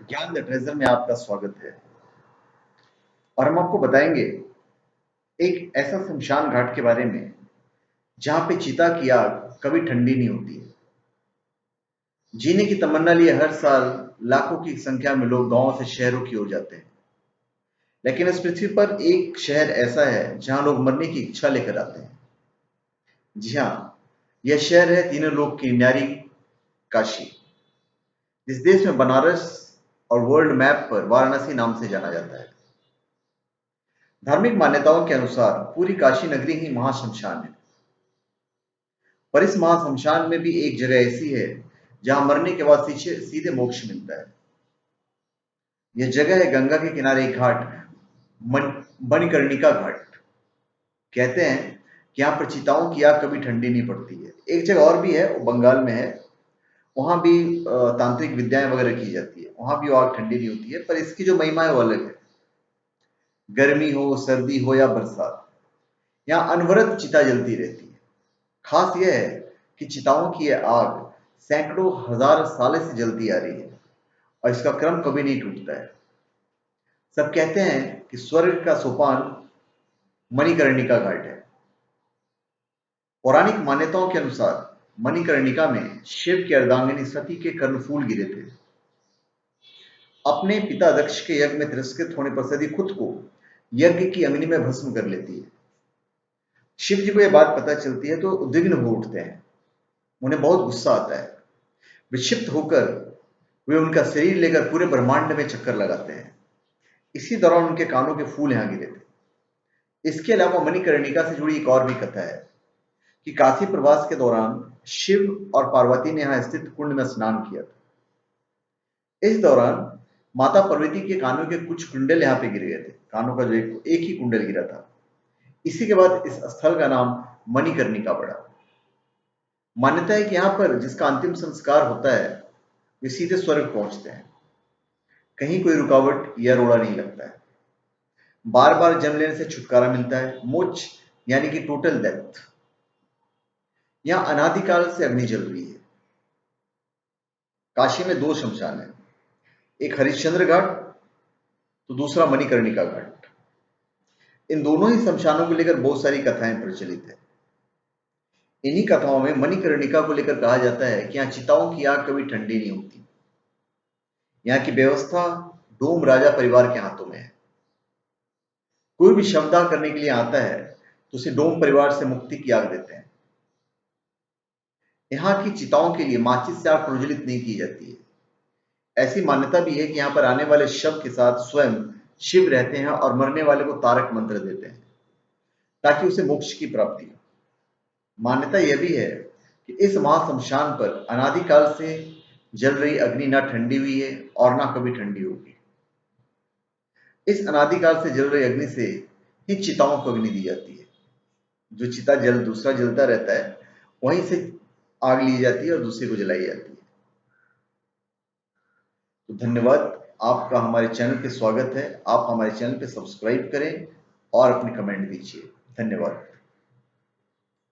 ज्ञान the treasure में आपका स्वागत है। और हम आपको बताएंगे एक ऐसा शमशान घाट के बारे में जहां पे चिता की आग कभी ठंडी नहीं होती है। जीने की तमन्ना लिए हर साल लाखों की संख्या में लोग गांवों से शहरों की ओर जाते हैं, लेकिन इस पृथ्वी पर एक शहर ऐसा है जहां लोग मरने की इच्छा लेकर आते हैं। जी हाँ, यह शहर है तीनों लोक की न्यारी काशी। इस देश में बनारस और वर्ल्ड मैप पर वाराणसी नाम से जाना जाता है। धार्मिक मान्यताओं के अनुसार पूरी काशी नगरी ही महाशमशान है, पर इस महाशमशान में भी एक जगह ऐसी है जहां मरने के बाद सीधे सीधे मोक्ष मिलता है। यह जगह है गंगा के किनारे एक घाट, मणिकर्णिका घाट। कहते हैं कि यहाँ पर चिताओं की आग कभी ठंडी नहीं पड़ती है। एक जगह और भी है, वो बंगाल में है। वहां भी तांत्रिक विद्याएं वगैरह की जाती है, वहां भी वो आग ठंडी नहीं होती है, पर इसकी जो महिमा है वो अलग है। गर्मी हो, सर्दी हो या बरसात, यहाँ अनवरत चिता जलती रहती है। खास यह है कि चिताओं की यह आग सैकड़ों हजार साल से जलती आ रही है और इसका क्रम कभी नहीं टूटता है। सब कहते हैं कि स्वर्ग का सोपान मणिकर्णिका घाट है। पौराणिक मान्यताओं के अनुसार मणिकर्णिका में शिव की अर्धांगिनी सती के कर्णफूल गिरे थे। अपने पिता दक्ष के यज्ञ में तिरस्कृत होने पर सती खुद को यज्ञ की अग्नि में भस्म कर लेती है। शिव जी को यह बात पता चलती है तो उद्विग्न हो उठते हैं। उन्हें बहुत गुस्सा आता है। विक्षिप्त होकर वे उनका शरीर लेकर पूरे ब्रह्मांड में चक्कर लगाते हैं। इसी दौरान उनके कानों के फूल यहां गिरे थे। इसके अलावा मणिकर्णिका से जुड़ी एक और भी कथा है कि काशी प्रवास के दौरान शिव और पार्वती ने यहां स्थित कुंड में स्नान किया था। इस दौरान माता पार्वती के कानों के कुछ कुंडल यहाँ पे गिर गए थे। कानों का जो एक ही कुंडल गिरा था। इसी के बाद इस स्थल का नाम मणिकर्णिका पड़ा। मान्यता है कि यहाँ पर जिसका अंतिम संस्कार होता है वे सीधे स्वर्ग पहुंचते हैं। कहीं कोई रुकावट या रोड़ा नहीं लगता है। बार बार जन्म लेने से छुटकारा मिलता है, मोक्ष यानी कि टोटल डेथ। यहां अनादिकाल से अग्नि जल रही है। काशी में दो शमशान है, एक हरिश्चंद्र घाट तो दूसरा मणिकर्णिका घाट। इन दोनों ही शमशानों को लेकर बहुत सारी कथाएं प्रचलित है। इन्हीं कथाओं में मणिकर्णिका को लेकर कहा जाता है कि यहाँ चिताओं की आग कभी ठंडी नहीं होती। यहाँ की व्यवस्था डोम राजा परिवार के हाथों में है। कोई भी शवदाह करने के लिए आता है तो उसे डोम परिवार से मुक्ति की आग देते हैं। यहाँ की चिताओं के लिए माचिस से आग प्रज्वलित नहीं की जाती है। ऐसी मान्यता भी है कि यहाँ पर आने वाले शव के साथ स्वयं शिव रहते हैं और मरने वाले को तारक मंत्र देते हैं ताकि उसे मोक्ष की प्राप्ति हो। मान्यता यह भी है कि इस महाशमशान पर अनादिकाल से जल रही अग्नि ना ठंडी हुई है और ना कभी ठंडी होगी। इस अनादिकाल से जल रही अग्नि से ही चिताओं को अग्नि दी जाती है। जो चिता जल दूसरा जलता रहता है वहीं से आग ली जाती है और दूसरे को जलाई जाती है। तो धन्यवाद, आपका हमारे चैनल पे स्वागत है। आप हमारे चैनल पे सब्सक्राइब करें और अपने कमेंट दीजिए। धन्यवाद।